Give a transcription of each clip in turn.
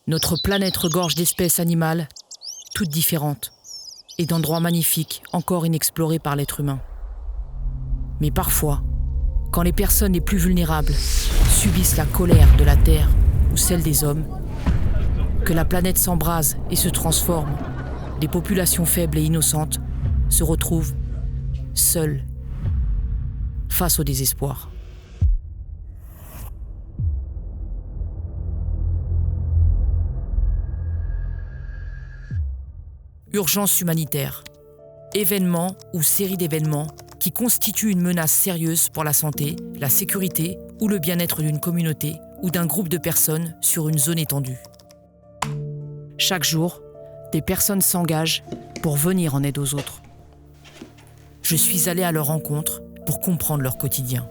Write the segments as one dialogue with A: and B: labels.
A: Notre planète regorge d'espèces animales, toutes différentes, et d'endroits magnifiques encore inexplorés par l'être humain. Mais parfois, quand les personnes les plus vulnérables subissent la colère de la Terre ou celle des hommes, que la planète s'embrase et se transforme, des populations faibles et innocentes se retrouvent seules face au désespoir. Urgence humanitaire. Événements ou série d'événements qui constituent une menace sérieuse pour la santé, la sécurité ou le bien-être d'une communauté ou d'un groupe de personnes sur une zone étendue. Chaque jour, des personnes s'engagent pour venir en aide aux autres. Je suis allé à leur rencontre pour comprendre leur quotidien.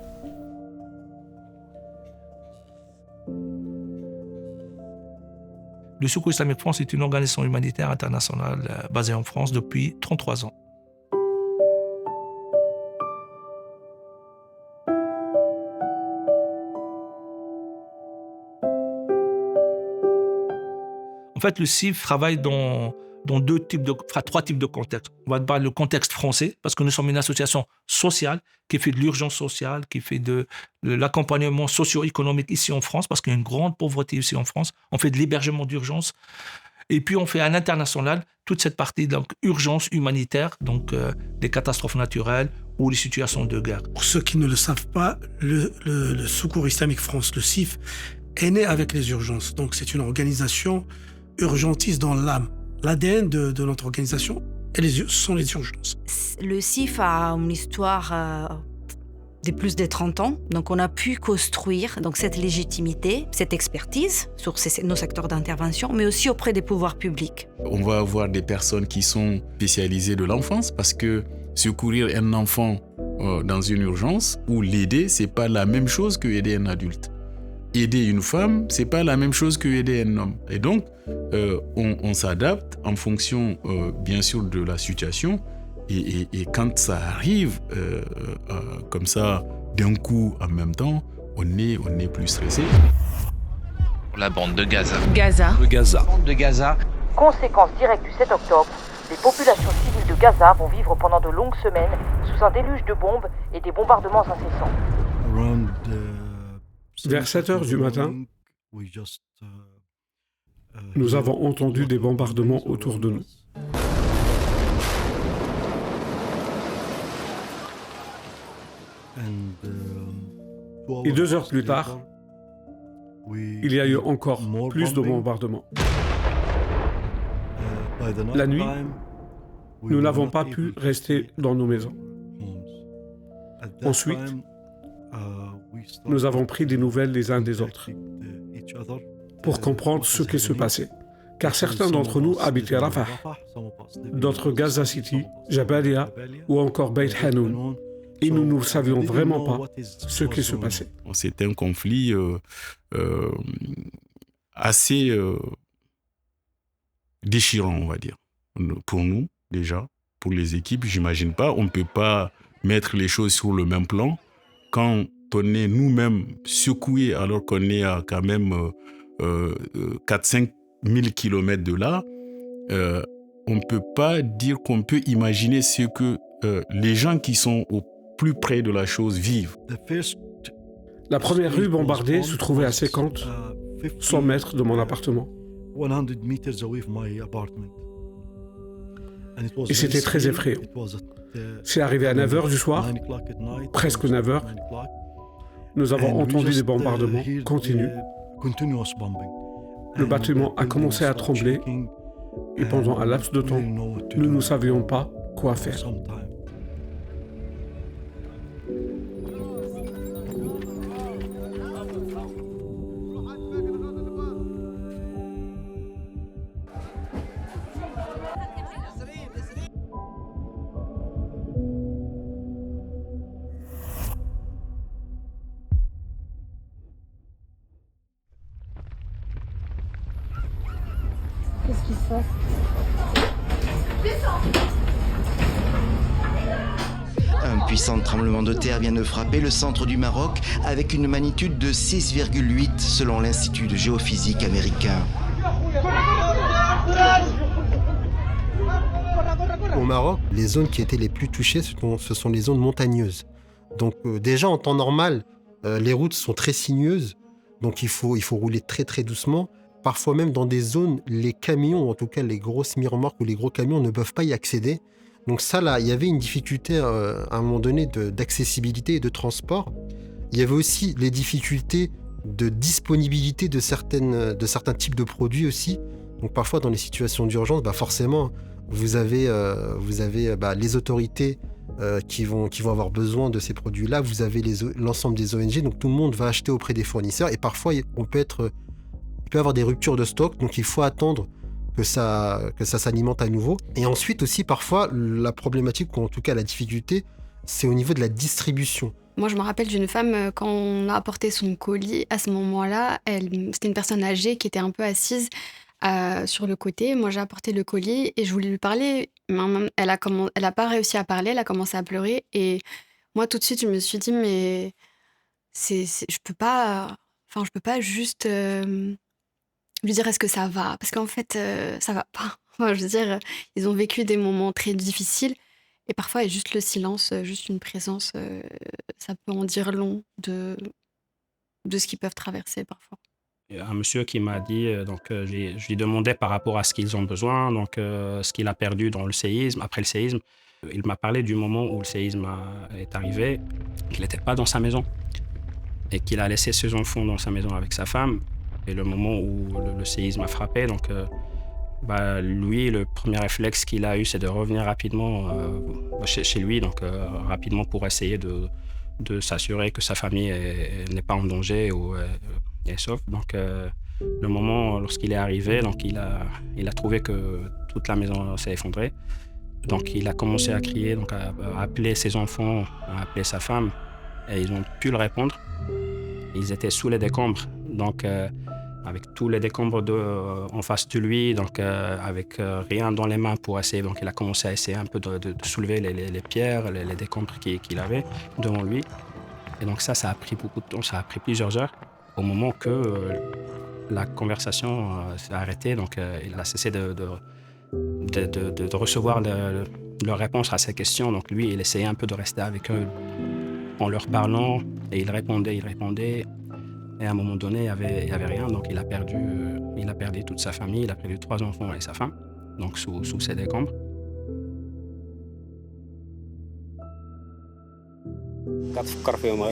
B: Le Secours Islamique France est une organisation humanitaire internationale basée en France depuis 33 ans. En fait, le CIF travaille dans trois types de contextes. On va parler du contexte français, parce que nous sommes une association sociale qui fait de l'urgence sociale, qui fait de l'accompagnement socio-économique ici en France, parce qu'il y a une grande pauvreté ici en France. On fait de l'hébergement d'urgence. Et puis, on fait à l'international toute cette partie donc urgence humanitaire, donc des catastrophes naturelles ou les situations de guerre.
C: Pour ceux qui ne le savent pas, le Secours Islamique France, le CIF, est né avec les urgences. Donc, c'est une organisation urgentiste dans l'âme. L'ADN de notre organisation, ce sont les urgences.
D: Le CIF a une histoire de plus de 30 ans. Donc, on a pu construire donc, cette légitimité, cette expertise sur nos secteurs d'intervention, mais aussi auprès des pouvoirs publics.
E: On va avoir des personnes qui sont spécialisées de l'enfance parce que secourir un enfant dans une urgence ou l'aider, c'est pas la même chose que aider un adulte. Aider une femme, c'est pas la même chose que aider un homme. Et donc, on s'adapte en fonction, bien sûr, de la situation. Et quand ça arrive comme ça, d'un coup, en même temps, on est plus stressé.
F: La bande de Gaza.
G: Le Gaza.
H: Bande de Gaza.
I: Conséquence directe du 7 octobre, les populations civiles de Gaza vont vivre pendant de longues semaines sous un déluge de bombes et des bombardements incessants.
J: Vers 7 heures du matin, nous avons entendu des bombardements autour de nous. Et 2 heures plus tard, il y a eu encore plus de bombardements. La nuit, nous n'avons pas pu rester dans nos maisons. Ensuite, nous avons pris des nouvelles les uns des autres pour comprendre ce qui se passait. Car certains d'entre nous habitaient Rafah, d'autres Gaza City, Jabalia ou encore Beit Hanoun. Et nous ne savions vraiment pas ce qui se passait.
E: C'était un conflit assez déchirant, on va dire. Pour nous, déjà, pour les équipes, j'imagine pas. On ne peut pas mettre les choses sur le même plan quand on est nous-mêmes secoués alors qu'on est à quand même 4-5 000 kilomètres de là. On ne peut pas dire qu'on peut imaginer ce que les gens qui sont au plus près de la chose vivent.
J: La première rue bombardée se trouvait à 100 mètres de mon appartement. Et c'était très effrayant. C'est arrivé à 9h du soir, presque 9h. Nous avons entendu des bombardements continus. Le bâtiment a commencé à trembler et pendant un laps de temps, nous ne savions pas quoi faire.
K: Qu'est-ce qui se passe?
L: Un puissant tremblement de terre vient de frapper le centre du Maroc avec une magnitude de 6,8 selon l'Institut de géophysique américain.
G: Maroc, les zones qui étaient les plus touchées, ce sont les zones montagneuses. Donc déjà en temps normal, les routes sont très sinueuses, donc il faut rouler très très doucement. Parfois même dans des zones, les camions, en tout cas les grosses semi-remorques ou les gros camions ne peuvent pas y accéder. Donc ça là, il y avait une difficulté à un moment donné d'accessibilité et de transport. Il y avait aussi les difficultés de disponibilité de certains types de produits aussi. Donc parfois dans les situations d'urgence, forcément vous avez les autorités qui vont avoir besoin de ces produits-là. Vous avez l'ensemble des ONG, donc tout le monde va acheter auprès des fournisseurs. Et parfois il peut y avoir des ruptures de stock, donc il faut attendre que ça s'alimente à nouveau. Et ensuite aussi parfois la problématique, ou en tout cas la difficulté, c'est au niveau de la distribution.
H: Moi, je me rappelle d'une femme, quand on a apporté son colis, à ce moment-là, c'était une personne âgée qui était un peu assise sur le côté. Moi, j'ai apporté le colis et je voulais lui parler. Mais elle a pas réussi à parler, elle a commencé à pleurer. Et moi, tout de suite, je me suis dit, mais je peux pas juste lui dire est-ce que ça va? Parce qu'en fait, ça va pas. Enfin, je veux dire, ils ont vécu des moments très difficiles. Et parfois, juste le silence, juste une présence, ça peut en dire long de ce qu'ils peuvent traverser parfois.
M: Il y a un monsieur qui m'a dit, je lui demandais par rapport à ce qu'ils ont besoin, ce qu'il a perdu dans le séisme, après le séisme. Il m'a parlé du moment où le séisme est arrivé, qu'il n'était pas dans sa maison et qu'il a laissé ses enfants dans sa maison avec sa femme. Et le moment où le séisme a frappé, lui, le premier réflexe qu'il a eu, c'est de revenir rapidement chez lui, rapidement pour essayer de s'assurer que sa famille n'est pas en danger ou est sauf. Le moment, lorsqu'il est arrivé, il a trouvé que toute la maison s'est effondrée. Donc, il a commencé à crier, à appeler ses enfants, à appeler sa femme, et ils ont pu le répondre. Ils étaient sous les décombres, avec tous les décombres en face de lui, avec rien dans les mains pour essayer. Donc, il a commencé à essayer un peu de soulever les pierres, les décombres qu'il avait devant lui. Et donc ça a pris beaucoup de temps, ça a pris plusieurs heures, au moment que la conversation s'est arrêtée. Il a cessé de recevoir leur réponse à ces questions. Donc lui, il essayait un peu de rester avec eux en leur parlant, et il répondait. Et à un moment donné, il y avait rien, donc il a perdu toute sa famille, il a perdu 3 enfants et sa femme, donc sous ces décombres.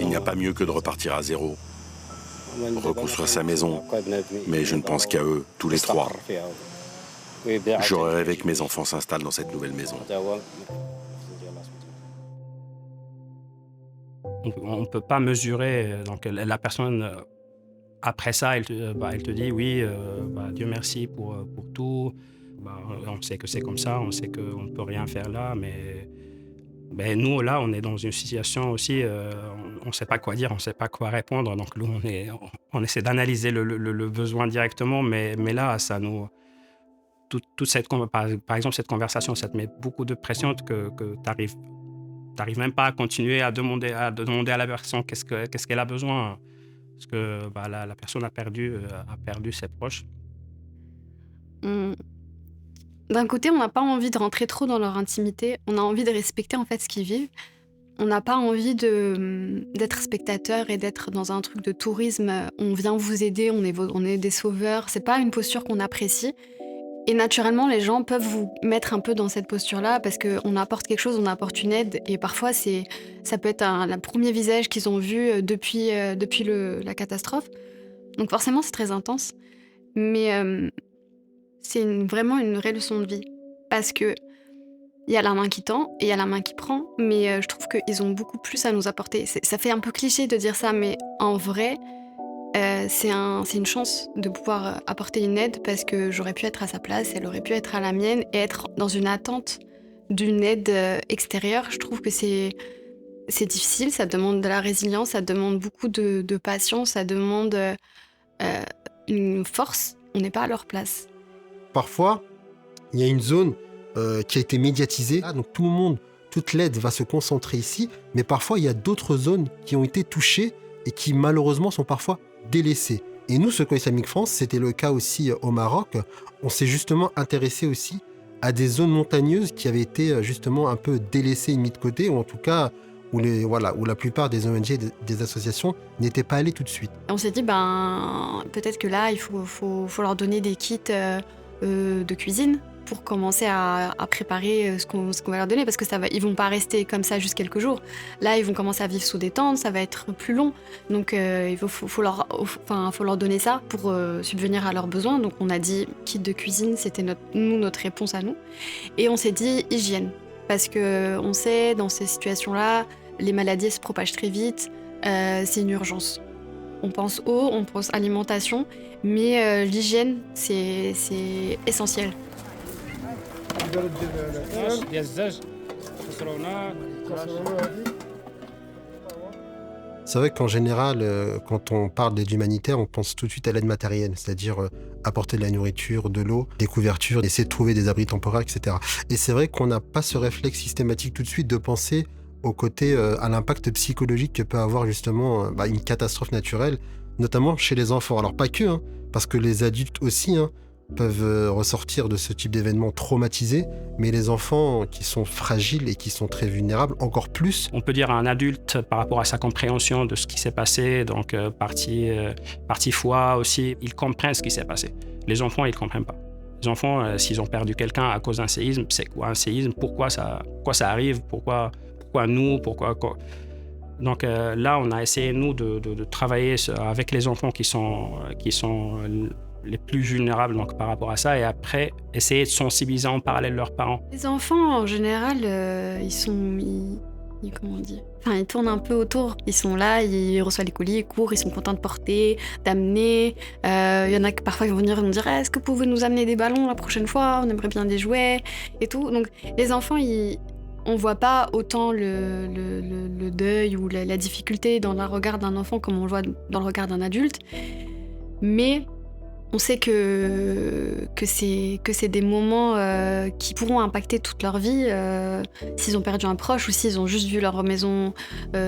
N: Il n'y a pas mieux que de repartir à zéro, reconstruire sa maison, mais je ne pense qu'à eux, tous les 3. J'aurais rêvé que mes enfants s'installent dans cette nouvelle maison.
M: On ne peut pas mesurer, la personne, après ça, elle te dit oui, Dieu merci pour tout. On sait que c'est comme ça, on sait qu'on ne peut rien faire là, mais nous, là, on est dans une situation aussi, on ne sait pas quoi dire, on ne sait pas quoi répondre. Donc, nous, on essaie d'analyser le besoin directement, mais là, ça nous... Par exemple, cette conversation, ça te met beaucoup de pression que tu n'arrives même pas à continuer à demander à la personne qu'est-ce qu'elle a besoin. Parce que la personne a perdu ses proches.
H: D'un côté, on n'a pas envie de rentrer trop dans leur intimité. On a envie de respecter en fait ce qu'ils vivent. On n'a pas envie d'être spectateur et d'être dans un truc de tourisme. On vient vous aider, on est des sauveurs. C'est pas une posture qu'on apprécie. Et naturellement, les gens peuvent vous mettre un peu dans cette posture-là parce qu'on apporte quelque chose, on apporte une aide. Et parfois, ça peut être le premier visage qu'ils ont vu depuis la catastrophe. Donc forcément, c'est très intense. Mais c'est vraiment une vraie leçon de vie. Parce qu'il y a la main qui tend et il y a la main qui prend. Mais je trouve qu'ils ont beaucoup plus à nous apporter. Ça fait un peu cliché de dire ça, mais en vrai... c'est une chance de pouvoir apporter une aide parce que j'aurais pu être à sa place, elle aurait pu être à la mienne et être dans une attente d'une aide extérieure. Je trouve que c'est difficile, ça demande de la résilience, ça demande beaucoup de patience, ça demande une force. On n'est pas à leur place.
G: Parfois, il y a une zone qui a été médiatisée, donc tout le monde, toute l'aide va se concentrer ici, mais parfois il y a d'autres zones qui ont été touchées et qui malheureusement sont parfois délaissés. Et nous, Secours Islamique France, c'était le cas aussi au Maroc. On s'est justement intéressé aussi à des zones montagneuses qui avaient été justement un peu délaissées et mises de côté, ou en tout cas où la plupart des ONG et des associations n'étaient pas allées tout de suite.
H: On s'est dit, peut-être que là, il faut leur donner des kits de cuisine pour commencer à préparer ce qu'on va leur donner, parce que ils vont pas rester comme ça juste quelques jours. Là, ils vont commencer à vivre sous des tentes, ça va être plus long. Donc, il faut leur donner ça pour subvenir à leurs besoins. Donc, on a dit kit de cuisine, c'était notre réponse à nous. Et on s'est dit hygiène, parce que on sait, dans ces situations-là, les maladies se propagent très vite, c'est une urgence. On pense eau, on pense alimentation, mais l'hygiène, c'est essentiel.
G: C'est vrai qu'en général, quand on parle d'aide humanitaire, on pense tout de suite à l'aide matérielle, c'est-à-dire apporter de la nourriture, de l'eau, des couvertures, essayer de trouver des abris temporaires, etc. Et c'est vrai qu'on n'a pas ce réflexe systématique tout de suite de penser au côté, à l'impact psychologique que peut avoir justement une catastrophe naturelle, notamment chez les enfants. Alors pas que, parce que les adultes aussi peuvent ressortir de ce type d'événement traumatisés, mais les enfants qui sont fragiles et qui sont très vulnérables, encore plus.
M: On peut dire à un adulte, par rapport à sa compréhension de ce qui s'est passé, donc partie foi aussi, ils comprennent ce qui s'est passé. Les enfants, ils ne comprennent pas. Les enfants, s'ils ont perdu quelqu'un à cause d'un séisme, c'est quoi un séisme? Pourquoi ça arrive? Pourquoi nous? Donc là, on a essayé, nous, de travailler avec les enfants qui sont les plus vulnérables donc, par rapport à ça, et après, essayer de sensibiliser en parallèle leurs parents.
H: Les enfants, en général, comment on dit ? Enfin, ils tournent un peu autour. Ils sont là, ils reçoivent les colis, ils courent, ils sont contents de porter, d'amener. Il y en a qui parfois ils vont venir et vont dire est-ce que vous pouvez nous amener des ballons la prochaine fois? On aimerait bien des jouets et tout. Donc, les enfants, on ne voit pas autant le deuil ou la difficulté dans le regard d'un enfant comme on le voit dans le regard d'un adulte. Mais on sait que c'est des moments qui pourront impacter toute leur vie s'ils ont perdu un proche ou s'ils ont juste vu leur maison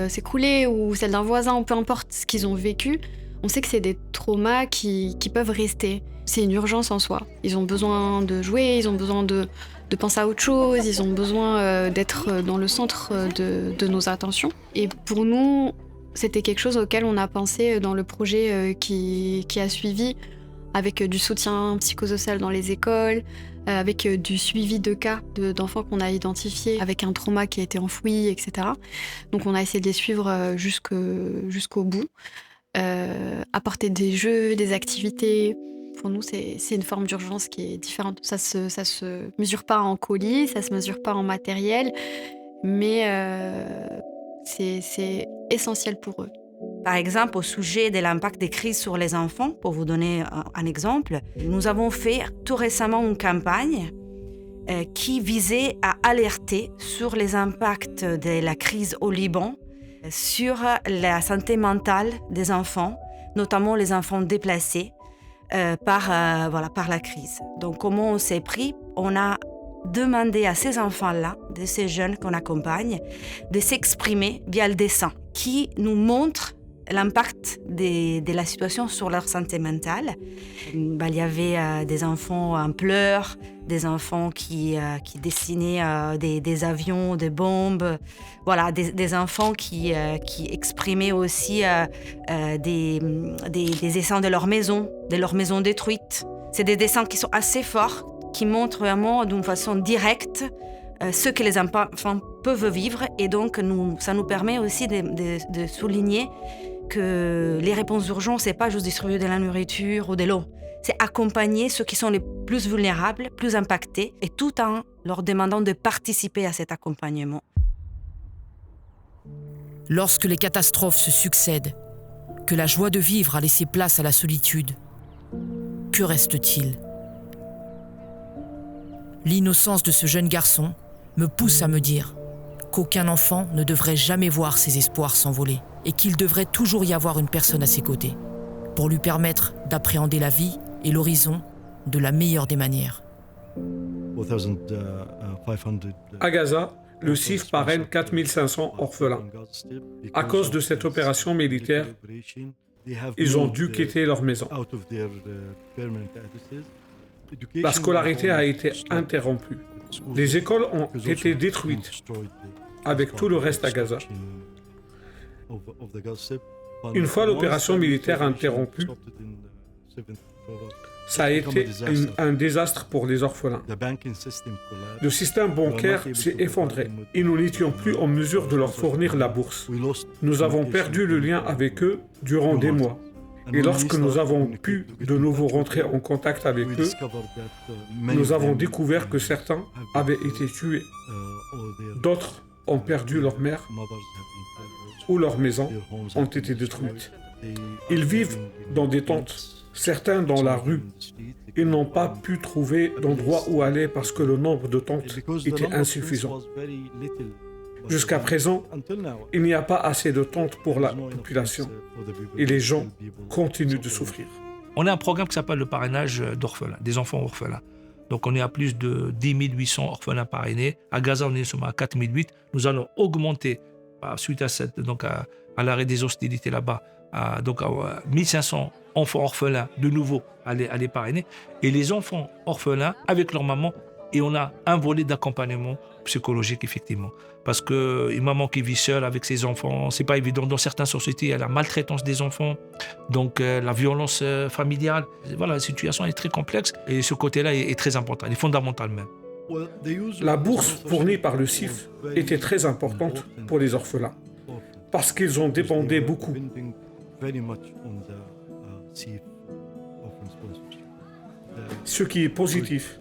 H: s'écrouler ou celle d'un voisin, ou peu importe ce qu'ils ont vécu. On sait que c'est des traumas qui peuvent rester. C'est une urgence en soi. Ils ont besoin de jouer, ils ont besoin de penser à autre chose, ils ont besoin d'être dans le centre de nos attentions. Et pour nous, c'était quelque chose auquel on a pensé dans le projet qui a suivi, avec du soutien psychosocial dans les écoles, avec du suivi de cas d'enfants qu'on a identifiés avec un trauma qui a été enfoui, etc. Donc on a essayé de les suivre jusqu'au bout, apporter des jeux, des activités. Pour nous, c'est une forme d'urgence qui est différente. Ça se mesure pas en colis, ça se mesure pas en matériel, mais c'est essentiel pour eux.
D: Par exemple, au sujet de l'impact des crises sur les enfants, pour vous donner un exemple, nous avons fait tout récemment une campagne qui visait à alerter sur les impacts de la crise au Liban, sur la santé mentale des enfants, notamment les enfants déplacés par la crise. Donc, comment on s'est pris? On a demandé à ces enfants-là, de ces jeunes qu'on accompagne, de s'exprimer via le dessin, qui nous montre l'impact de la situation sur leur santé mentale. Il y avait des enfants en pleurs, des enfants qui dessinaient des avions, des bombes, voilà, des enfants qui exprimaient aussi des dessins de leur maison détruite. C'est des dessins qui sont assez forts, qui montrent vraiment d'une façon directe ce que les enfants peuvent vivre, et donc ça nous permet aussi de souligner que les réponses d'urgence, c'est pas juste distribuer de la nourriture ou de l'eau, c'est accompagner ceux qui sont les plus vulnérables, plus impactés, et tout en leur demandant de participer à cet accompagnement.
A: Lorsque les catastrophes se succèdent, que la joie de vivre a laissé place à la solitude, que reste-t-il ? L'innocence de ce jeune garçon me pousse à me dire qu'aucun enfant ne devrait jamais voir ses espoirs s'envoler et qu'il devrait toujours y avoir une personne à ses côtés pour lui permettre d'appréhender la vie et l'horizon de la meilleure des manières.
J: À Gaza, le CIF parraine 4500 orphelins. À cause de cette opération militaire, ils ont dû quitter leur maison. La scolarité a été interrompue. Les écoles ont été détruites, avec tout le reste à Gaza. Une fois l'opération militaire interrompue, ça a été un désastre pour les orphelins. Le système bancaire s'est effondré et nous n'étions plus en mesure de leur fournir la bourse. Nous avons perdu le lien avec eux durant des mois. Et lorsque nous avons pu de nouveau rentrer en contact avec eux, nous avons découvert que certains avaient été tués. D'autres ont perdu leur mère ou leurs maisons ont été détruites. Ils vivent dans des tentes, certains dans la rue. Ils n'ont pas pu trouver d'endroit où aller parce que le nombre de tentes était insuffisant. Jusqu'à présent, il n'y a pas assez de tentes pour la population et les gens continuent de souffrir.
B: On a un programme qui s'appelle le parrainage d'orphelins, des enfants orphelins. Donc on est à plus de 10 800 orphelins parrainés. À Gaza, on est seulement à 4 800. Nous allons augmenter, suite à l'arrêt des hostilités là-bas, à 1500 enfants orphelins de nouveau à les parrainer. Et les enfants orphelins avec leur maman, et on a un volet d'accompagnement psychologique, effectivement. Parce qu'une maman qui vit seule avec ses enfants, c'est pas évident. Dans certaines sociétés, il y a la maltraitance des enfants, donc la violence familiale. Voilà, la situation est très complexe et ce côté-là est très important, il est fondamental même.
J: La bourse fournie par le CIF était très importante pour les orphelins, parce qu'ils ont dépendé beaucoup. Ce qui est positif,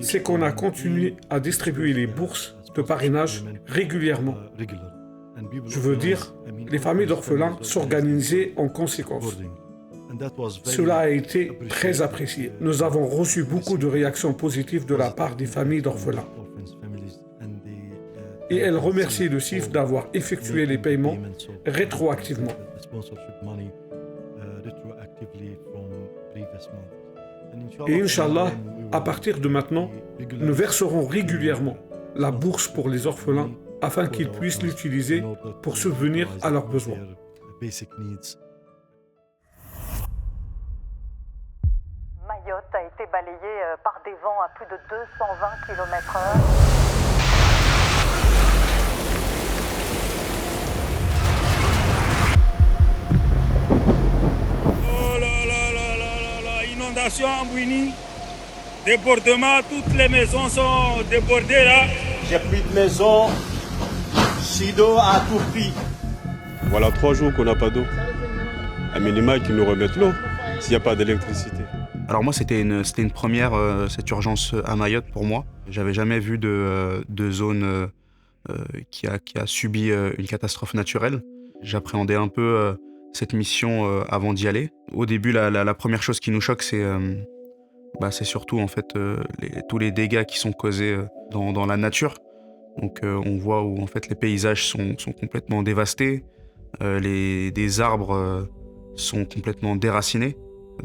J: c'est qu'on a continué à distribuer les bourses de parrainage régulièrement. Je veux dire, les familles d'orphelins s'organisaient en conséquence. Cela a été très apprécié. Nous avons reçu beaucoup de réactions positives de la part des familles d'orphelins. Et elles remercient le CIF d'avoir effectué les paiements rétroactivement. Et Inch'Allah, à partir de maintenant, nous verserons régulièrement la bourse pour les orphelins afin qu'ils puissent l'utiliser pour subvenir à leurs besoins.
I: Mayotte a été balayée par des vents à plus de 220 km/h.
O: Inondation en Bouini, débordement, toutes les maisons sont débordées là.
P: J'ai plus de maison, Chido a tout pris.
Q: Voilà 3 jours qu'on n'a pas d'eau. À minima qu'ils nous remettent l'eau s'il n'y a pas d'électricité.
R: Alors moi c'était une première, cette urgence à Mayotte pour moi. J'avais jamais vu de zone qui a subi une catastrophe naturelle. J'appréhendais un peu cette mission avant d'y aller. Au début, la première chose qui nous choque, c'est surtout en fait tous les dégâts qui sont causés dans la nature. Donc on voit où en fait les paysages sont complètement dévastés, des arbres sont complètement déracinés.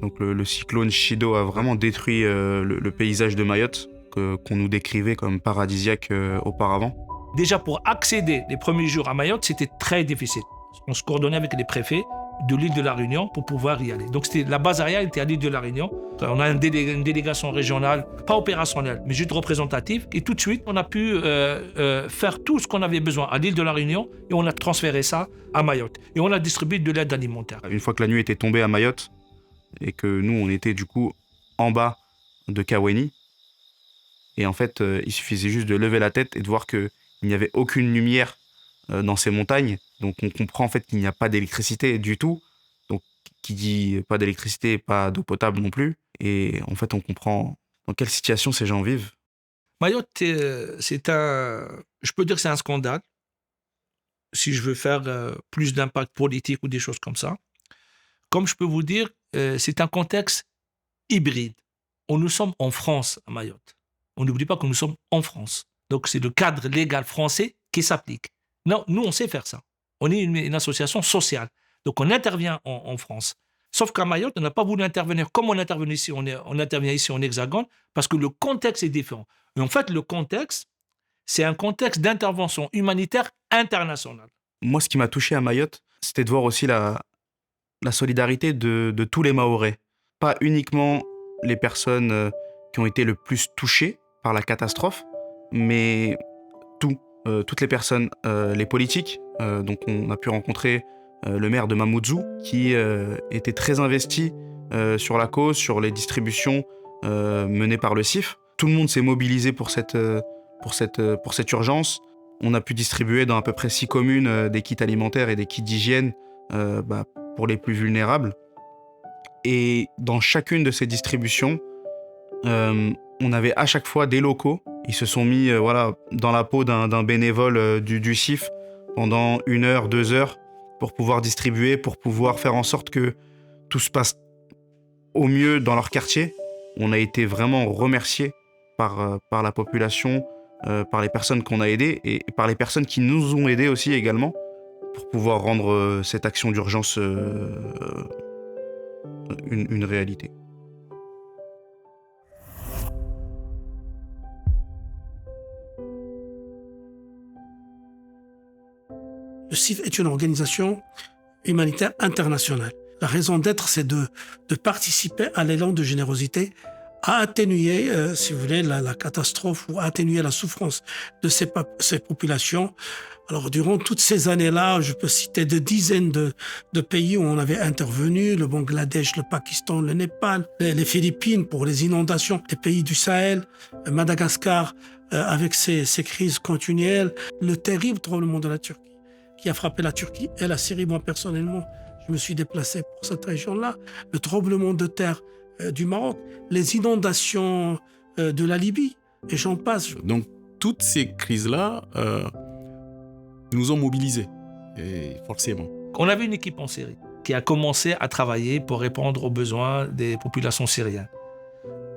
R: Donc le cyclone Chido a vraiment détruit le paysage de Mayotte qu'on nous décrivait comme paradisiaque auparavant.
B: Déjà pour accéder les premiers jours à Mayotte, c'était très difficile. On se coordonnait avec les préfets de l'île de la Réunion pour pouvoir y aller. Donc la base arrière était à l'île de la Réunion. On a une délégation régionale, pas opérationnelle, mais juste représentative. Et tout de suite, on a pu faire tout ce qu'on avait besoin à l'île de la Réunion et on a transféré ça à Mayotte. Et on a distribué de l'aide alimentaire.
R: Une fois que la nuit était tombée à Mayotte et que nous, on était du coup en bas de Kaweni, et en fait, il suffisait juste de lever la tête et de voir qu'il n'y avait aucune lumière dans ces montagnes. Donc on comprend en fait qu'il n'y a pas d'électricité du tout. Donc qui dit pas d'électricité, pas d'eau potable non plus. Et en fait on comprend dans quelle situation ces gens vivent.
B: Mayotte, je peux dire que c'est un scandale. Si je veux faire plus d'impact politique ou des choses comme ça. Comme je peux vous dire, c'est un contexte hybride. Nous sommes en France à Mayotte. On n'oublie pas que nous sommes en France. Donc c'est le cadre légal français qui s'applique. Non, nous on sait faire ça. On est une association sociale. Donc, on intervient en France. Sauf qu'à Mayotte, on n'a pas voulu intervenir comme on intervient ici. On intervient ici en Hexagone parce que le contexte est différent. Et en fait, le contexte, c'est un contexte d'intervention humanitaire internationale.
R: Moi, ce qui m'a touché à Mayotte, c'était de voir aussi la solidarité de tous les Mahorais. Pas uniquement les personnes qui ont été le plus touchés par la catastrophe, mais toutes les personnes, les politiques. Donc on a pu rencontrer le maire de Mamoudzou qui était très investi sur la cause, sur les distributions menées par le CIF. Tout le monde s'est mobilisé pour cette urgence. On a pu distribuer dans à peu près 6 communes des kits alimentaires et des kits d'hygiène pour les plus vulnérables. Et dans chacune de ces distributions, on avait à chaque fois des locaux. Ils se sont mis dans la peau d'un bénévole du CIF pendant 1 heure, 2 heures pour pouvoir distribuer, pour pouvoir faire en sorte que tout se passe au mieux dans leur quartier. On a été vraiment remerciés par la population, par les personnes qu'on a aidées et par les personnes qui nous ont aidés aussi également pour pouvoir rendre cette action d'urgence une réalité.
C: Le CIF est une organisation humanitaire internationale. La raison d'être, c'est de participer à l'élan de générosité, à atténuer, si vous voulez, la catastrophe ou à atténuer la souffrance de ces populations. Alors, durant toutes ces années-là, je peux citer des dizaines de pays où on avait intervenu, le Bangladesh, le Pakistan, le Népal, les Philippines pour les inondations, les pays du Sahel, Madagascar, avec ses crises continuelles, le terrible tremblement de la Turquie qui a frappé la Turquie et la Syrie. Moi, personnellement, je me suis déplacé pour cette région-là. Le tremblement de terre du Maroc, les inondations de la Libye, et j'en passe.
E: Donc, toutes ces crises-là nous ont mobilisés, et forcément.
B: On avait une équipe en Syrie qui a commencé à travailler pour répondre aux besoins des populations syriennes.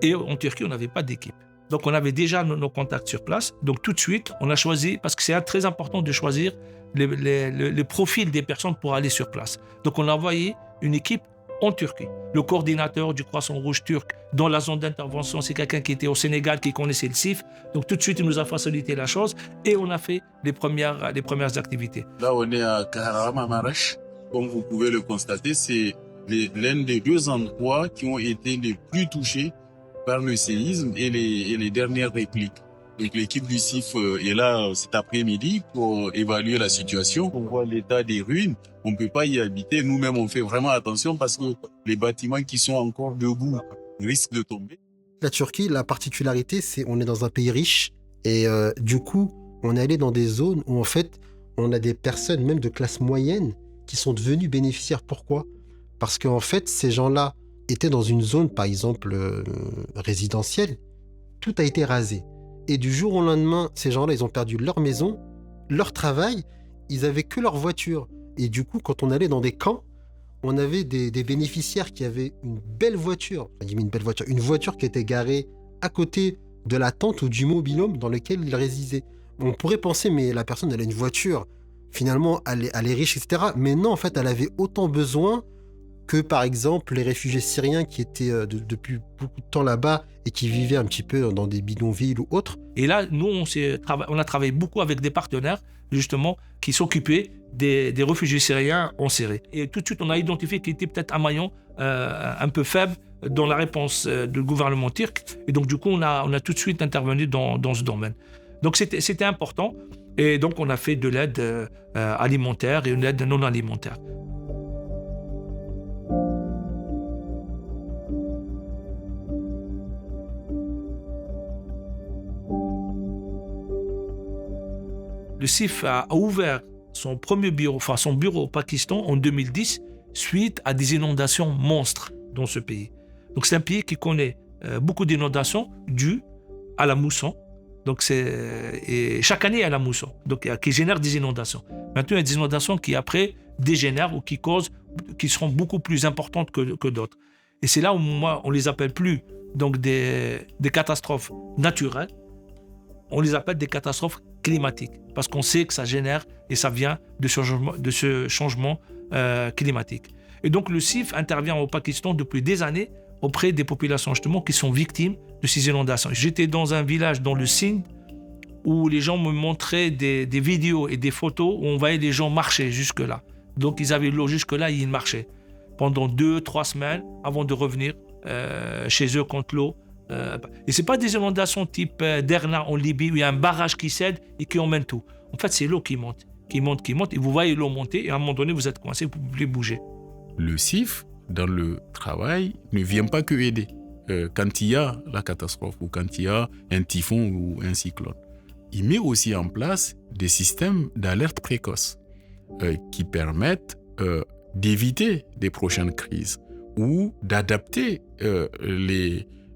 B: Et en Turquie, on n'avait pas d'équipe. Donc, on avait déjà nos contacts sur place. Donc, tout de suite, on a choisi, parce que c'est très important de choisir les profils des personnes pour aller sur place. Donc, on a envoyé une équipe en Turquie. Le coordinateur du Croissant Rouge turc dans la zone d'intervention, c'est quelqu'un qui était au Sénégal, qui connaissait le CIF. Donc, tout de suite, il nous a facilité la chose et on a fait les premières activités.
E: Là, on est à Kahramanmaraş. Comme vous pouvez le constater, c'est l'un des 2 endroits qui ont été les plus touchés par le séisme et les dernières répliques. Donc l'équipe du CIF est là cet après-midi pour évaluer la situation. On voit l'état des ruines, on ne peut pas y habiter. Nous-mêmes, on fait vraiment attention parce que les bâtiments qui sont encore debout risquent de tomber.
G: La Turquie, la particularité, c'est qu'on est dans un pays riche et du coup, on est allé dans des zones où en fait, on a des personnes même de classe moyenne qui sont devenues bénéficiaires. Pourquoi ? Parce qu'en fait, ces gens-là étaient dans une zone, par exemple, résidentielle. Tout a été rasé. Et du jour au lendemain, ces gens-là, ils ont perdu leur maison, leur travail, ils avaient que leur voiture. Et du coup, quand on allait dans des camps, on avait des bénéficiaires qui avaient une belle voiture, une voiture qui était garée à côté de la tente ou du mobil-home dans lequel ils résidaient. On pourrait penser, mais la personne, elle a une voiture, finalement, elle est riche, etc. Mais non, en fait, elle avait autant besoin que, par exemple, les réfugiés syriens qui étaient depuis beaucoup de temps là-bas et qui vivaient un petit peu dans des bidonvilles ou autres.
B: Et là, nous, on a travaillé beaucoup avec des partenaires, justement, qui s'occupaient des réfugiés syriens en Syrie. Et tout de suite, on a identifié qu'il était peut-être un maillon un peu faible dans la réponse du gouvernement turc. Et donc, du coup, on a tout de suite intervenu dans ce domaine. Donc, c'était important. Et donc, on a fait de l'aide alimentaire et une aide non alimentaire. Le CIF a ouvert son bureau au Pakistan en 2010 suite à des inondations monstres dans ce pays. Donc c'est un pays qui connaît beaucoup d'inondations dues à la mousson. Donc et chaque année il y a la mousson, donc qui génère des inondations. Maintenant il y a des inondations qui après dégénèrent ou qui seront beaucoup plus importantes que d'autres. Et c'est là où on les appelle plus donc des catastrophes naturelles. On les appelle des catastrophes climatiques, parce qu'on sait que ça génère et ça vient de ce changement climatique. Et donc le CIF intervient au Pakistan depuis des années auprès des populations justement qui sont victimes de ces inondations. J'étais dans un village dans le Sindh où les gens me montraient des vidéos et des photos où on voyait les gens marcher jusque-là. Donc ils avaient l'eau jusque-là et ils marchaient pendant 2-3 semaines avant de revenir chez eux quand l'eau Et ce n'est pas des inondations type Derna en Libye où il y a un barrage qui cède et qui emmène tout. En fait, c'est l'eau qui monte, et vous voyez l'eau monter, et à un moment donné, vous êtes coincé, vous ne pouvez plus bouger.
E: Le CIF, dans le travail, ne vient pas que aider quand il y a la catastrophe ou quand il y a un typhon ou un cyclone. Il met aussi en place des systèmes d'alerte précoce qui permettent d'éviter des prochaines crises ou d'adapter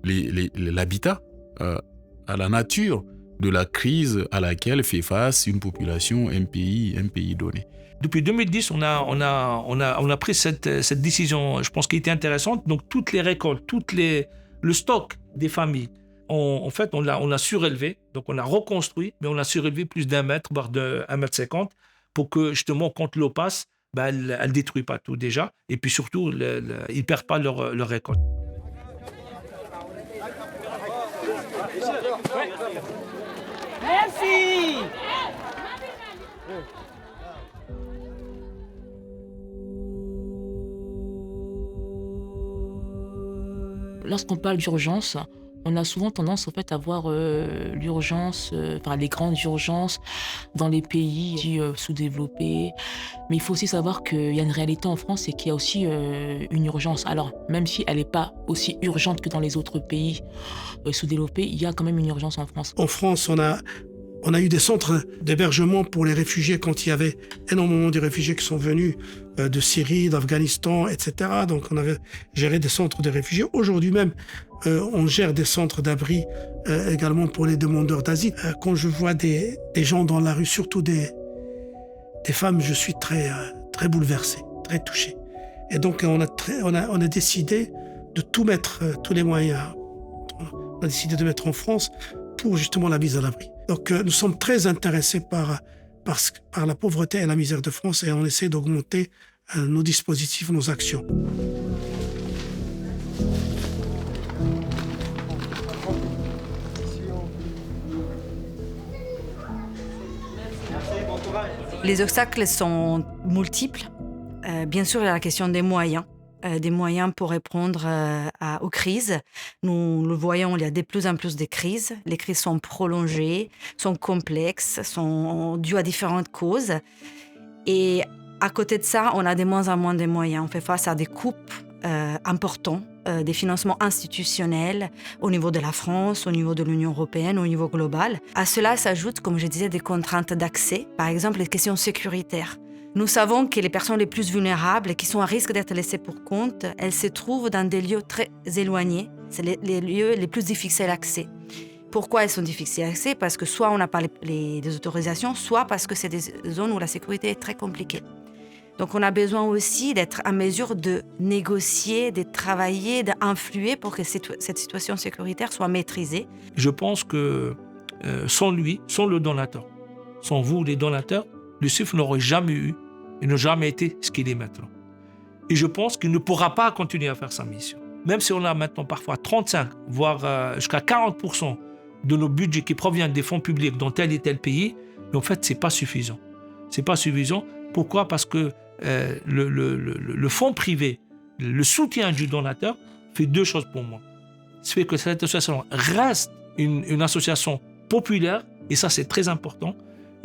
E: l'habitat à la nature de la crise à laquelle fait face une population, un pays donné.
B: Depuis 2010, on a pris cette décision, je pense, qui était intéressante. Donc, toutes les récoltes, le stock des familles, en fait, on l'a surélevé. Donc, on a reconstruit, mais on a surélevé plus d'1 mètre, voire de 1,50 m, pour que, justement, quand l'eau passe, elle ne détruit pas tout déjà. Et puis, surtout, ils ne perdent pas leur récolte.
K: Merci.
A: Lorsqu'on parle d'urgence, on a souvent tendance en fait, à voir l'urgence, les grandes urgences dans les pays sous-développés. Mais il faut aussi savoir qu'il y a une réalité en France et qu'il y a aussi une urgence. Alors, même si elle n'est pas aussi urgente que dans les autres pays sous-développés, il y a quand même une urgence en France.
C: En France, on a eu des centres d'hébergement pour les réfugiés quand il y avait énormément de réfugiés qui sont venus de Syrie, d'Afghanistan, etc. Donc, on avait géré des centres de réfugiés. Aujourd'hui même, on gère des centres d'abri également pour les demandeurs d'asile. Quand je vois des gens dans la rue, surtout des femmes, je suis très bouleversé, très touché. Et donc, on a décidé de tout mettre, tous les moyens, on a décidé de mettre en France pour justement la mise à l'abri. Donc, nous sommes très intéressés par la pauvreté et la misère de France et on essaie d'augmenter nos dispositifs, nos actions.
D: Les obstacles sont multiples. Bien sûr, il y a la question des moyens pour répondre aux crises. Nous le voyons, il y a de plus en plus de crises. Les crises sont prolongées, sont complexes, sont dues à différentes causes. Et à côté de ça, on a de moins en moins de moyens. On fait face à des coupes importants, des financements institutionnels au niveau de la France, au niveau de l'Union européenne, au niveau global. À cela s'ajoutent, comme je disais, des contraintes d'accès, par exemple les questions sécuritaires. Nous savons que les personnes les plus vulnérables et qui sont à risque d'être laissées pour compte, elles se trouvent dans des lieux très éloignés. C'est les lieux les plus difficiles d'accès. Pourquoi elles sont difficiles d'accès ? Parce que soit on n'a pas les autorisations, soit parce que c'est des zones où la sécurité est très compliquée. Donc on a besoin aussi d'être en mesure de négocier, de travailler, d'influer pour que cette situation sécuritaire soit maîtrisée.
B: Je pense que sans lui, sans le donateur, sans vous les donateurs, le CIF n'aurait jamais eu et n'a jamais été ce qu'il est maintenant. Et je pense qu'il ne pourra pas continuer à faire sa mission. Même si on a maintenant parfois 35, voire jusqu'à 40% de nos budgets qui proviennent des fonds publics dans tel et tel pays, mais en fait, ce n'est pas suffisant. Ce n'est pas suffisant. Pourquoi ? Parce que le fonds privé, le soutien du donateur fait deux choses pour moi. Ça fait que cette association reste une association populaire, et ça, c'est très important.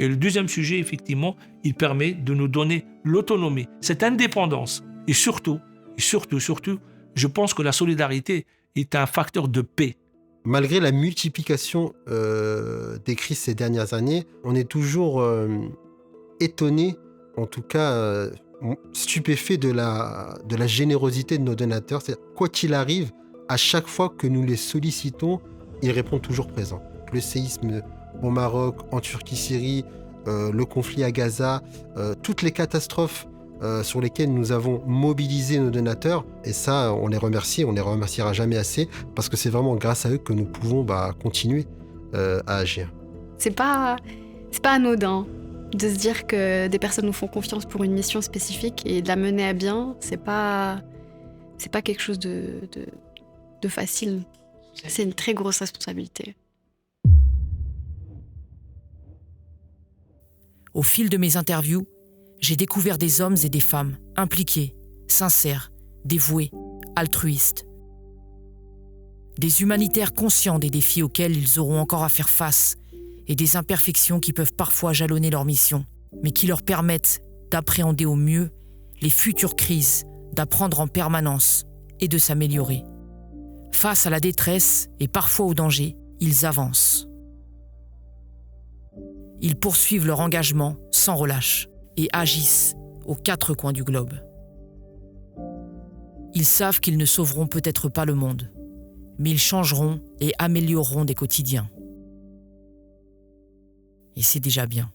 B: Et le deuxième sujet, effectivement, il permet de nous donner l'autonomie, cette indépendance. Et surtout, je pense que la solidarité est un facteur de paix.
G: Malgré la multiplication des crises ces dernières années, on est toujours étonné, en tout cas stupéfait de la générosité de nos donateurs. Quoi qu'il arrive, à chaque fois que nous les sollicitons, ils répondent toujours présents. Le séisme au Maroc, en Turquie, Syrie, le conflit à Gaza, toutes les catastrophes sur lesquelles nous avons mobilisé nos donateurs. Et ça, on les remerciera jamais assez, parce que c'est vraiment grâce à eux que nous pouvons continuer à agir.
H: C'est pas anodin de se dire que des personnes nous font confiance pour une mission spécifique et de la mener à bien. C'est pas quelque chose de facile. C'est une très grosse responsabilité.
A: Au fil de mes interviews, j'ai découvert des hommes et des femmes impliqués, sincères, dévoués, altruistes. Des humanitaires conscients des défis auxquels ils auront encore à faire face et des imperfections qui peuvent parfois jalonner leur mission, mais qui leur permettent d'appréhender au mieux les futures crises, d'apprendre en permanence et de s'améliorer. Face à la détresse et parfois au danger, ils avancent. Ils poursuivent leur engagement sans relâche et agissent aux 4 coins du globe. Ils savent qu'ils ne sauveront peut-être pas le monde, mais ils changeront et amélioreront des quotidiens. Et c'est déjà bien.